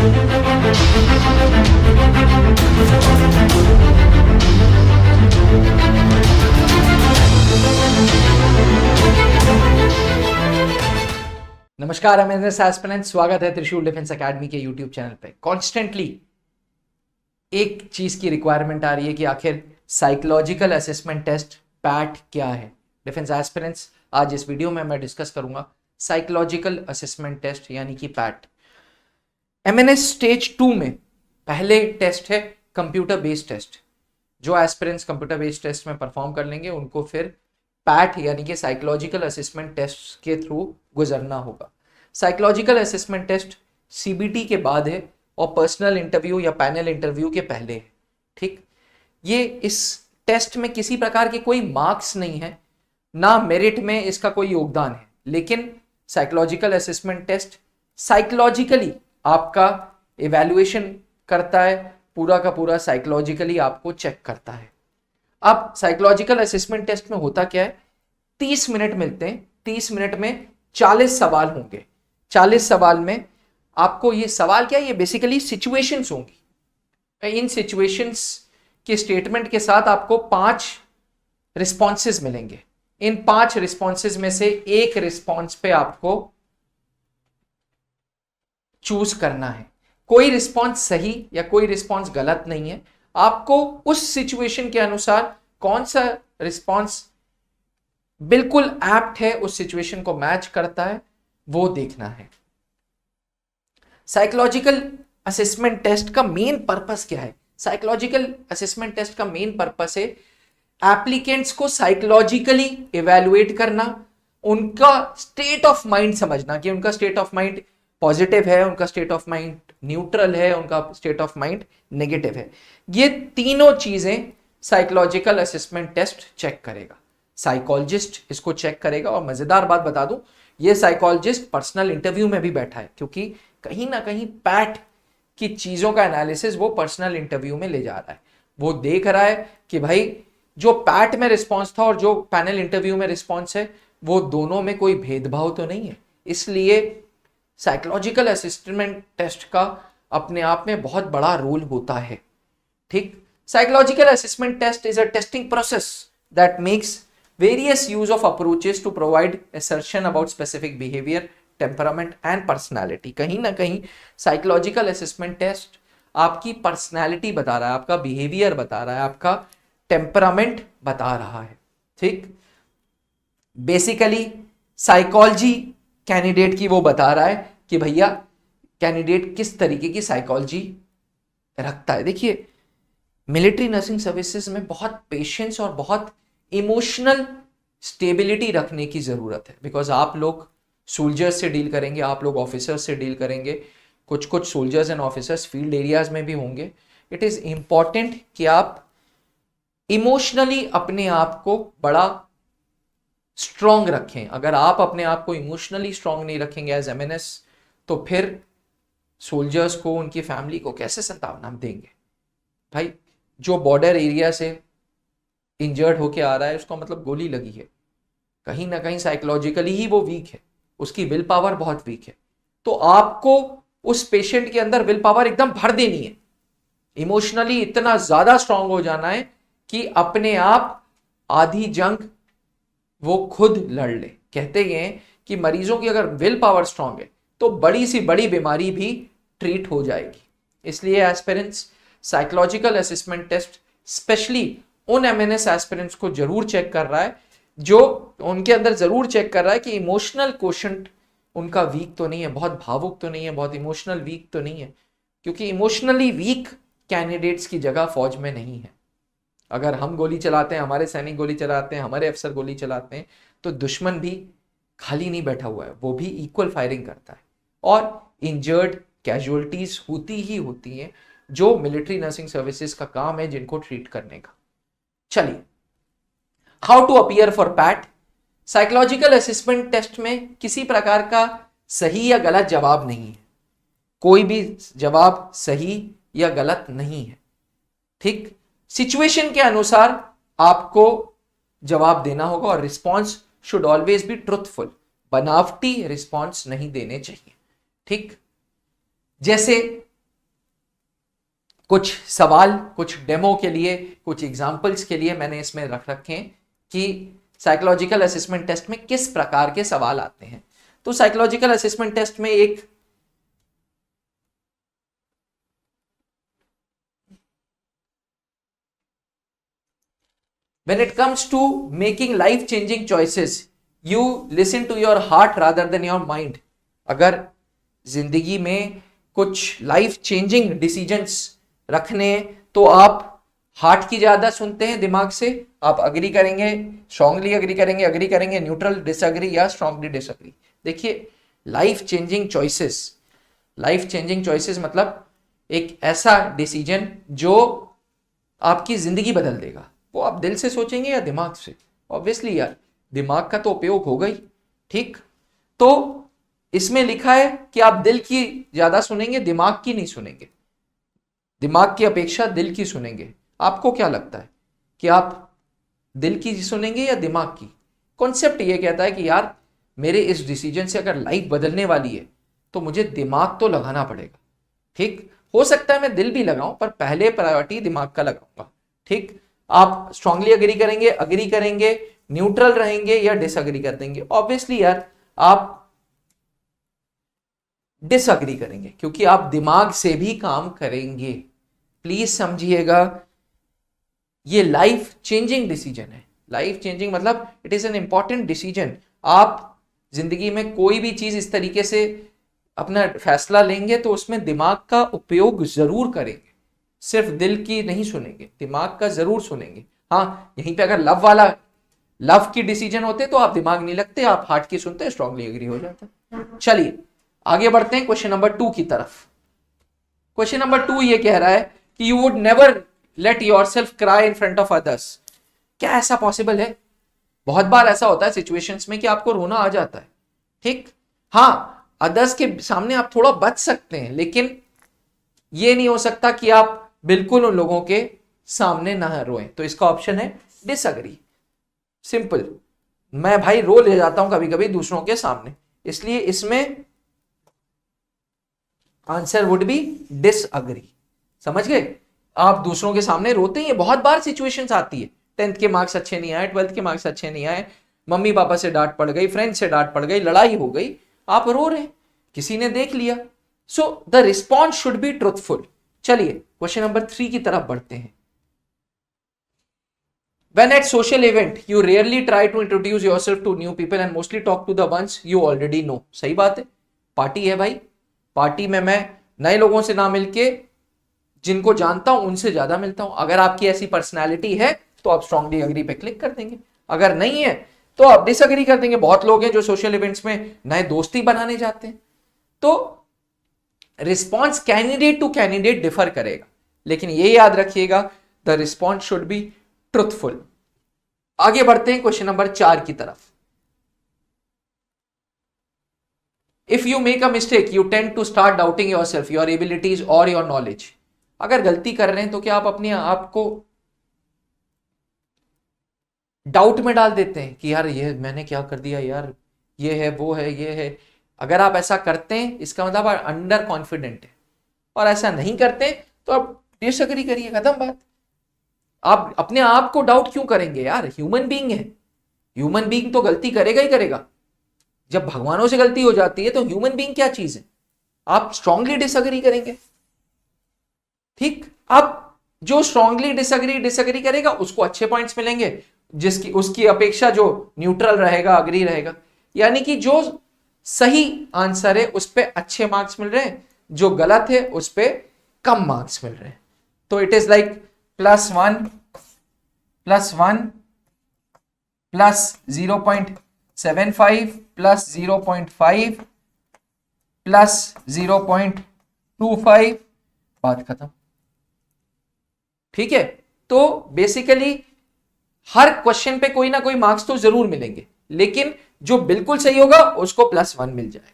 नमस्कार MNS aspirants, स्वागत है त्रिशूल डिफेंस एकेडमी के यूट्यूब चैनल पे। कॉन्स्टेंटली एक चीज की रिक्वायरमेंट आ रही है कि आखिर साइकोलॉजिकल असेसमेंट टेस्ट पैट क्या है। डिफेंस एस्पिरेंट्स, आज इस वीडियो में मैं डिस्कस करूंगा साइकोलॉजिकल असेसमेंट टेस्ट यानी कि पैट। एमएनएस स्टेज 2 में पहले टेस्ट है कंप्यूटर बेस्ड टेस्ट। जो एस्पिरेंट्स कंप्यूटर बेस्ड टेस्ट में परफॉर्म कर लेंगे उनको फिर पैट यानी कि साइकोलॉजिकल असेसमेंट टेस्ट के थ्रू गुजरना होगा। साइकोलॉजिकल असेसमेंट टेस्ट सीबीटी के बाद है और पर्सनल इंटरव्यू या पैनल इंटरव्यू के पहले है। ठीक, ये इस टेस्ट में किसी प्रकार के कोई मार्क्स नहीं है, ना मेरिट में इसका कोई योगदान है, लेकिन साइकोलॉजिकल असेसमेंट टेस्ट साइकोलॉजिकली आपका इवैल्यूएशन करता है, पूरा का पूरा साइकोलॉजिकली आपको चेक करता है। अब साइकोलॉजिकल असेसमेंट टेस्ट में होता क्या है, 30 मिनट मिलते हैं, 30 मिनट में 40 सवाल होंगे। 40 सवाल में आपको ये सवाल क्या है, ये बेसिकली सिचुएशंस होंगी। इन सिचुएशंस के स्टेटमेंट के साथ आपको 5 रिस्पॉन्सेज मिलेंगे। इन 5 रिस्पॉन्सेज में से एक रिस्पॉन्स पे आपको चूज करना है। कोई रिस्पॉन्स सही या कोई रिस्पॉन्स गलत नहीं है, आपको उस सिचुएशन के अनुसार कौन सा रिस्पॉन्स बिल्कुल एप्ट है, उस सिचुएशन को मैच करता है, वो देखना है। साइकोलॉजिकल असेसमेंट टेस्ट का मेन पर्पस क्या है? साइकोलॉजिकल असेसमेंट टेस्ट का मेन पर्पस है एप्लीकेंट्स को साइकोलॉजिकली इवैल्यूएट करना, उनका स्टेट ऑफ माइंड समझना कि उनका स्टेट ऑफ माइंड पॉजिटिव है, उनका स्टेट ऑफ माइंड न्यूट्रल है, उनका स्टेट ऑफ माइंड नेगेटिव है। ये तीनों चीजें साइकोलॉजिकल असेसमेंट टेस्ट चेक करेगा। साइकोलॉजिस्ट इसको चेक करेगा, और मजेदार बात बता दूं, ये साइकोलॉजिस्ट पर्सनल इंटरव्यू में भी बैठा है, क्योंकि कहीं ना कहीं पैट की चीजों का एनालिसिस वो पर्सनल इंटरव्यू में ले जा रहा है। वो देख रहा है कि भाई जो पैट में रिस्पॉन्स था और जो पैनल इंटरव्यू में रिस्पॉन्स है, वो दोनों में कोई भेदभाव तो नहीं है। इसलिए साइकोलॉजिकल असेसमेंट टेस्ट का अपने आप में बहुत बड़ा रोल होता है। ठीक, psychological assessment test is a testing process that makes various use of approaches to provide assertion about specific behavior, temperament and personality। कहीं ना कहीं साइकोलॉजिकल असेसमेंट टेस्ट आपकी पर्सनैलिटी बता रहा है, आपका बिहेवियर बता रहा है, आपका टेम्परामेंट बता रहा है। ठीक, बेसिकली साइकोलॉजी कैंडिडेट की वो बता रहा है कि भैया कैंडिडेट किस तरीके की साइकोलॉजी रखता है। देखिए, मिलिट्री नर्सिंग सर्विसेज में बहुत पेशेंस और बहुत इमोशनल स्टेबिलिटी रखने की जरूरत है, बिकॉज आप लोग सोल्जर्स से डील करेंगे, आप लोग ऑफिसर्स से डील करेंगे, कुछ soldiers and officers field areas में भी होंगे। इट इज इंपॉर्टेंट कि आप इमोशनली अपने आप को बड़ा स्ट्रांग रखें। अगर आप अपने आप को इमोशनली स्ट्रांग नहीं रखेंगे एज एमएनएस, तो फिर सोल्जर्स को, उनकी फैमिली को कैसे सांत्वना देंगे? भाई, जो बॉर्डर एरिया से इंजर्ड होके आ रहा है, उसको मतलब गोली लगी है, कहीं ना कहीं साइकोलॉजिकली ही वो वीक है, उसकी विल पावर बहुत वीक है। तो आपको उस पेशेंट के अंदर विल पावर एकदम भर देनी है, इमोशनली इतना ज्यादा स्ट्रांग हो जाना है कि अपने आप आधी जंग वो खुद लड़ ले। कहते हैं कि मरीजों की अगर विल पावर स्ट्रांग है तो बड़ी सी बड़ी बीमारी भी ट्रीट हो जाएगी। इसलिए aspirants psychological assessment test specially उन एमएनएस एस्पिरेंट्स को जरूर चेक कर रहा है, जो उनके अंदर जरूर चेक कर रहा है कि इमोशनल कोशेंट उनका वीक तो नहीं है, बहुत भावुक तो नहीं है, बहुत इमोशनल वीक तो नहीं है, क्योंकि इमोशनली वीक कैंडिडेट्स की जगह फौज में नहीं है। अगर हम गोली चलाते हैं, हमारे सैनिक गोली चलाते हैं, हमारे अफसर गोली चलाते हैं, तो दुश्मन भी खाली नहीं बैठा हुआ है, वो भी इक्वल फायरिंग करता है, और इंजर्ड कैजुअलिटीज होती ही होती हैं, जो मिलिट्री नर्सिंग सर्विसेज का काम है जिनको ट्रीट करने का। चलिए, how to appear for PAT. Psychological assessment test में किसी प्रकार का सही या गलत जवाब नहीं है, कोई भी जवाब सही या गलत नहीं है। ठीक, सिचुएशन के अनुसार आपको जवाब देना होगा, और response should always be truthful, बनावटी रिस्पॉन्स नहीं देने चाहिए। ठीक, जैसे कुछ सवाल, कुछ डेमो के लिए, कुछ एग्जाम्पल्स के लिए मैंने इसमें रख रखे हैं कि साइकोलॉजिकल असेसमेंट टेस्ट में किस प्रकार के सवाल आते हैं। तो साइकोलॉजिकल असेसमेंट टेस्ट में एक when it comes to making life changing choices you listen to your heart rather than your mind। अगर जिंदगी में कुछ लाइफ चेंजिंग डिसीजंस रखने तो आप हार्ट की ज्यादा सुनते हैं दिमाग से। आप अग्री करेंगे, स्ट्रांगली अग्री करेंगे, न्यूट्रल डिसअग्री या स्ट्रांगली डिसअग्री। देखिए लाइफ चेंजिंग चॉइसेस मतलब एक ऐसा डिसीजन जो आपकी जिंदगी बदल देगा। वो आप दिल से सोचेंगे या दिमाग से? ऑब्वियसली यार दिमाग का तो उपयोग होगा ही, ठीक। तो इसमें लिखा है कि आप दिल की ज्यादा सुनेंगे, दिमाग की नहीं सुनेंगे, दिमाग की अपेक्षा दिल की सुनेंगे। आपको क्या लगता है कि आप दिल की सुनेंगे या दिमाग की? कॉन्सेप्ट ये कहता है कि यार मेरे इस डिसीजन से अगर लाइफ बदलने वाली है तो मुझे दिमाग तो लगाना पड़ेगा, ठीक। हो सकता है मैं दिल भी लगाऊं पर पहले प्रायोरिटी दिमाग का लगाऊंगा, ठीक। आप स्ट्रांगली अग्री करेंगे, न्यूट्रल रहेंगे या डिसअग्री कर देंगे? ऑब्वियसली यार आप डिसअग्री करेंगे क्योंकि आप दिमाग से भी काम करेंगे। प्लीज समझिएगा ये लाइफ चेंजिंग डिसीजन है। लाइफ चेंजिंग मतलब it is an important decision. आप जिंदगी में कोई भी चीज इस तरीके से अपना फैसला लेंगे तो उसमें दिमाग का उपयोग जरूर करेंगे, सिर्फ दिल की नहीं सुनेंगे, दिमाग का जरूर सुनेंगे। हाँ यहीं पे अगर लव की डिसीजन होते तो आप दिमाग नहीं लगते, आप हार्ट की सुनते, स्ट्रांगली एग्री हो जाता। चलिए आगे बढ़ते हैं क्वेश्चन नंबर 2 की तरफ। क्वेश्चन नंबर 2 ये कह रहा है कि you would never let yourself cry in front of others. क्या ऐसा पॉसिबल है? बहुत बार ऐसा होता है सिचुएशंस में कि आपको रोना आ जाता है, ठीक। हाँ अदर्स के सामने आप थोड़ा बच सकते हैं लेकिन ये नहीं हो सकता कि आप बिल्कुल उन लोगों के सामने ना रोएं। तो इसका ऑप्शन है डिसअग्री। सिंपल, मैं भाई रो ले जाता हूं कभी कभी दूसरों के सामने, इसलिए इसमें आंसर वुड बी डिसअग्री। समझ गए? आप दूसरों के सामने रोते हैं, बहुत बार सिचुएशंस आती है। 10th के मार्क्स अच्छे नहीं आए, 12th के मार्क्स अच्छे नहीं आए, मम्मी पापा से डांट पड़ गई, फ्रेंड से डांट पड़ गई, लड़ाई हो गई, आप रो रहे हैं, किसी ने देख लिया। So the response should be truthful. चलिए क्वेश्चन नंबर 3 की तरफ बढ़ते हैं। When at social event, you rarely try to introduce yourself to new people and mostly talk to the ones you already know। सही बात है, पार्टी है भाई, पार्टी में मैं नए लोगों से ना मिलके जिनको जानता हूं उनसे ज्यादा मिलता हूं। अगर आपकी ऐसी पर्सनैलिटी है तो आप स्ट्रांगली अग्री पे क्लिक कर देंगे, अगर नहीं है तो आप डिसअग्री कर देंगे। बहुत लोग हैं जो सोशल इवेंट्स में नए दोस्ती बनाने जाते हैं। तो response candidate to candidate differ करेगा, लेकिन ये याद रखिएगा the response should be truthful. आगे बढ़ते हैं क्वेश्चन नंबर 4 की तरफ। If you make a mistake you tend to start doubting yourself, your abilities और योर नॉलेज। अगर गलती कर रहे हैं तो क्या आप अपने आप को डाउट में डाल देते हैं कि यार ये मैंने क्या कर दिया यार, ये है वो है ये है। अगर आप ऐसा करते हैं इसका मतलब आप अंडर कॉन्फिडेंट है, और ऐसा नहीं करते तो आप डिसएग्री करिए, खत्म बात। आप अपने आप को डाउट क्यों करेंगे यार? ह्यूमन बीइंग है, ह्यूमन बीइंग तो गलती करेगा ही करेगा। जब भगवानों से गलती हो जाती है तो ह्यूमन बीइंग क्या चीज है? आप स्ट्रांगली डिसएग्री करेंगे, ठीक। आप जो स्ट्रांगली डिसएग्री करेगा उसको अच्छे पॉइंट्स मिलेंगे, जिसकी उसकी अपेक्षा जो न्यूट्रल रहेगा, अग्री रहेगा। यानी कि जो सही आंसर है उस पर अच्छे मार्क्स मिल रहे हैं, जो गलत है उस पर कम मार्क्स मिल रहे हैं। तो it is like +1 plus 0.75 plus 0.5 plus 0.25, बात खत्म, ठीक है। तो बेसिकली हर क्वेश्चन पे कोई ना कोई मार्क्स तो जरूर मिलेंगे, लेकिन जो बिल्कुल सही होगा उसको +1 मिल जाएगा।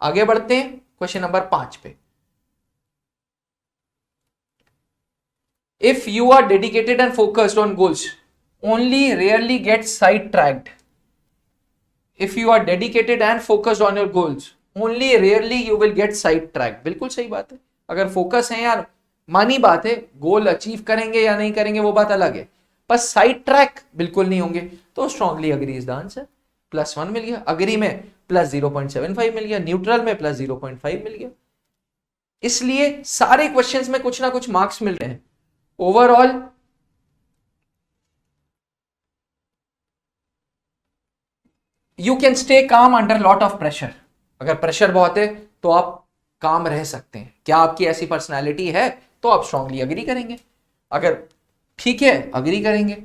आगे बढ़ते हैं क्वेश्चन नंबर 5 पे। If you are dedicated and focused on goals only rarely get sidetracked. If you are dedicated and focused on your goals only rarely you will get sidetracked. बिल्कुल सही बात है। अगर focus है यार मानी बात है, गोल अचीव करेंगे या नहीं करेंगे वो बात अलग है, पर साइड ट्रैक बिल्कुल नहीं होंगे। तो strongly agree is the answer. +1 मिल गया, अग्री में +0.75 मिल गया, न्यूट्रल में +0.5 मिल गया। इसलिए सारे क्वेश्चंस में कुछ ना कुछ मार्क्स मिल रहे हैं। Overall you can stay calm under lot of pressure. अगर प्रेशर बहुत है तो आप काम रह सकते हैं। क्या आपकी ऐसी पर्सनालिटी है तो आप स्ट्रांगली अग्री करेंगे, अगर ठीक है अग्री करेंगे,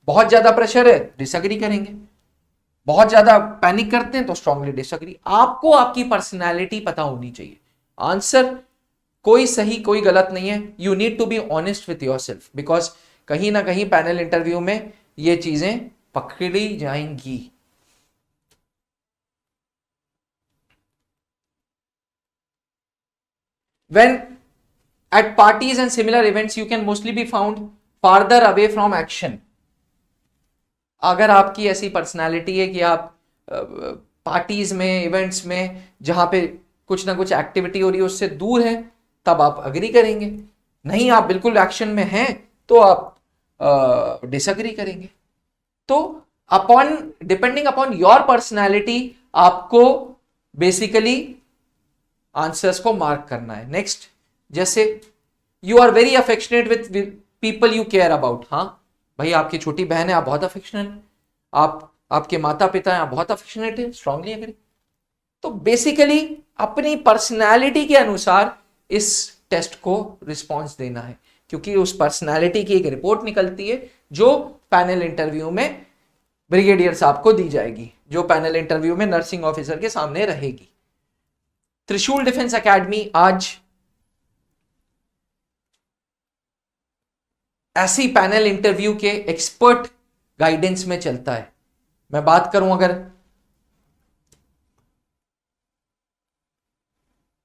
बहुत ज्यादा प्रेशर है डिसअग्री करेंगे, बहुत ज्यादा पैनिक करते हैं तो स्ट्रांगली डिसअग्री। आपको आपकी पर्सनालिटी पता होनी चाहिए। आंसर कोई सही कोई गलत नहीं है। You need to be honest with yourself, because कहीं ना कहीं पैनल इंटरव्यू में ये चीजें पकड़ी जाएंगी। When at parties and similar events you can mostly be found farther away from action। अगर आपकी ऐसी पर्सनालिटी है कि आप पार्टीज में, इवेंट्स में जहां पे कुछ ना कुछ एक्टिविटी हो रही है उससे दूर है, तब आप अग्री करेंगे। नहीं, आप बिल्कुल एक्शन में हैं तो आप डिसअग्री करेंगे। तो upon depending upon your personality आपको बेसिकली आंसर्स को मार्क करना है। नेक्स्ट, जैसे you are very affectionate with people you care about. हाँ भाई, आपकी छोटी बहन है, आप बहुत अफेक्शनेट, आपके माता पिता हैं, आप बहुत अफेक्शनेट है, स्ट्रांगली अग्री। तो बेसिकली अपनी पर्सनैलिटी के अनुसार इस टेस्ट को रिस्पॉन्स देना है, क्योंकि उस पर्सनैलिटी की एक रिपोर्ट निकलती है जो पैनल इंटरव्यू में ब्रिगेडियर साहब को दी जाएगी, जो पैनल इंटरव्यू में नर्सिंग ऑफिसर के सामने रहेगी। त्रिशूल डिफेंस एकेडमी आज ऐसी पैनल इंटरव्यू के एक्सपर्ट गाइडेंस में चलता है। मैं बात करूं अगर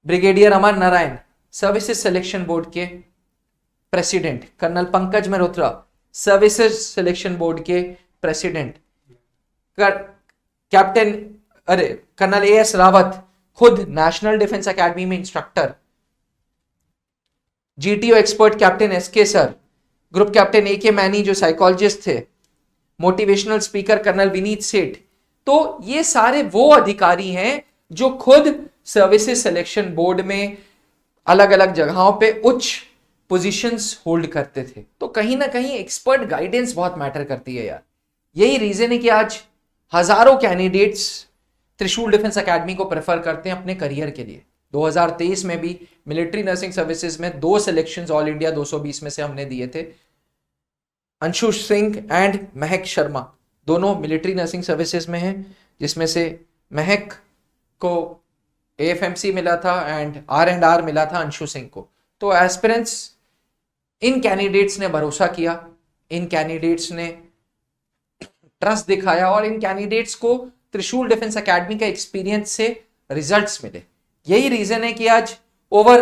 brigadier Amar Narayan services selection board के president, colonel Pankaj Mehrotra services selection board के president, captain colonel AS Rawat खुद नेशनल डिफेंस एकेडमी में instructor, GTO expert captain SK sir, group captain AK Maini जो साइकोलॉजिस्ट थे, मोटिवेशनल स्पीकर कर्नल विनीत सेठ। तो ये सारे वो अधिकारी हैं जो खुद सर्विसेज सिलेक्शन बोर्ड में अलग अलग जगहों पे उच्च पोजीशंस होल्ड करते थे। तो कहीं ना कहीं एक्सपर्ट गाइडेंस बहुत मैटर करती है यार। यही रीजन है कि आज हजारों कैंडिडेट्स त्रिशूल डिफेंस एकेडमी को प्रेफर करते हैं अपने करियर के लिए। 2023 में भी मिलिट्री नर्सिंग सर्विसेज में 2 सिलेक्शंस ऑल इंडिया 220 में से हमने दिए थे। अंशु सिंह एंड महक शर्मा दोनों मिलिट्री नर्सिंग सर्विसेज में हैं, जिसमें से महक को AFMC मिला था एंड R&R मिला था अंशु सिंह को। तो एस्पिरेंट्स, इन कैंडिडेट्स ने भरोसा किया, इन कैंडिडेट्स ने ट्रस्ट दिखाया और इन कैंडिडेट्स को त्रिशूल डिफेंस एकेडमी का एक्सपीरियंस से रिजल्ट्स मिले। यही रीजन है कि आज ओवर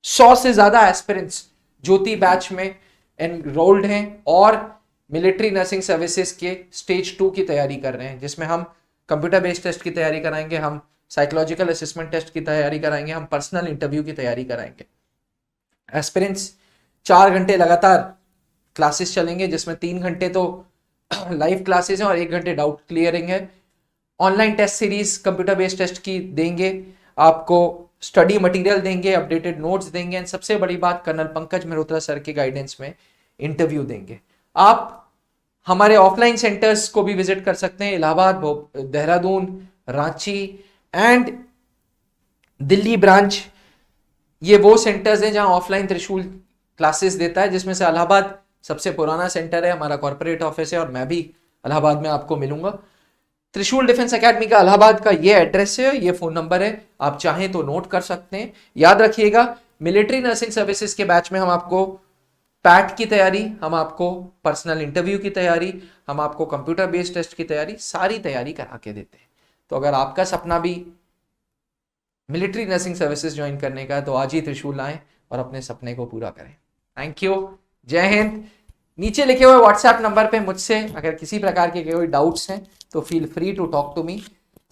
100 से ज्यादा एस्पिरेंट्स ज्योति बैच में एनरोल्ड हैं और मिलिट्री नर्सिंग सर्विसेज के स्टेज 2 की तैयारी कर रहे हैं, जिसमें हम कंप्यूटर बेस्ड टेस्ट की तैयारी कराएंगे, हम साइकोलॉजिकल असेसमेंट टेस्ट की तैयारी कराएंगे, हम पर्सनल इंटरव्यू की तैयारी कराएंगे। एस्पिरेंट्स 4 घंटे लगातार क्लासेस चलेंगे, जिसमें 3 घंटे तो लाइव क्लासेस हैं और 1 घंटे डाउट क्लियरिंग है। Online test series computer based test की देंगे, आपको स्टडी मटेरियल देंगे, अपडेटेड नोट्स देंगे एंड सबसे बड़ी बात कर्नल पंकज मेहरोत्रा सर के गाइडेंस में इंटरव्यू देंगे। आप हमारे ऑफलाइन सेंटर्स को भी विजिट कर सकते हैं, इलाहाबाद, देहरादून, रांची एंड दिल्ली ब्रांच। ये वो सेंटर्स हैं जहां ऑफलाइन त्रिशूल क्लासेस देता है, जिसमें से इलाहाबाद सबसे पुराना सेंटर है, हमारा कॉर्पोरेट ऑफिस है और मैं भी इलाहाबाद में आपको मिलूंगा। त्रिशूल डिफेंस एकेडमी का इलाहाबाद का ये एड्रेस है, ये फोन नंबर है, आप चाहें तो नोट कर सकते हैं। याद रखिएगा, मिलिट्री नर्सिंग सर्विसेज के बैच में हम आपको पैट की तैयारी, हम आपको पर्सनल इंटरव्यू की तैयारी, हम आपको कंप्यूटर बेस्ड टेस्ट की तैयारी, सारी तैयारी करा के देते हैं। तो अगर आपका सपना भी मिलिट्री नर्सिंग सर्विसेज ज्वाइन करने का है तो आज ही त्रिशूल आएं और अपने सपने को पूरा करें। थैंक यू, जय हिंद। नीचे लिखे हुए व्हाट्सएप नंबर पे मुझसे अगर किसी प्रकार के कोई डाउट्स हैं तो feel free to talk to me.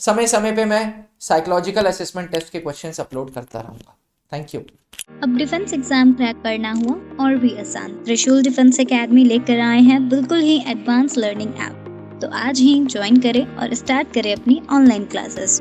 समय समय पे मैं साइकोलॉजिकल असेसमेंट टेस्ट के क्वेश्चंस अपलोड करता रहूंगा। Thank you. अब डिफेंस एग्जाम क्रैक करना हुआ और भी आसान। त्रिशूल डिफेंस एकेडमी लेकर आए हैं बिल्कुल ही एडवांस लर्निंग ऐप। तो आज ही ज्वाइन करें और स्टार्ट करें अपनी ऑनलाइन क्लासेस।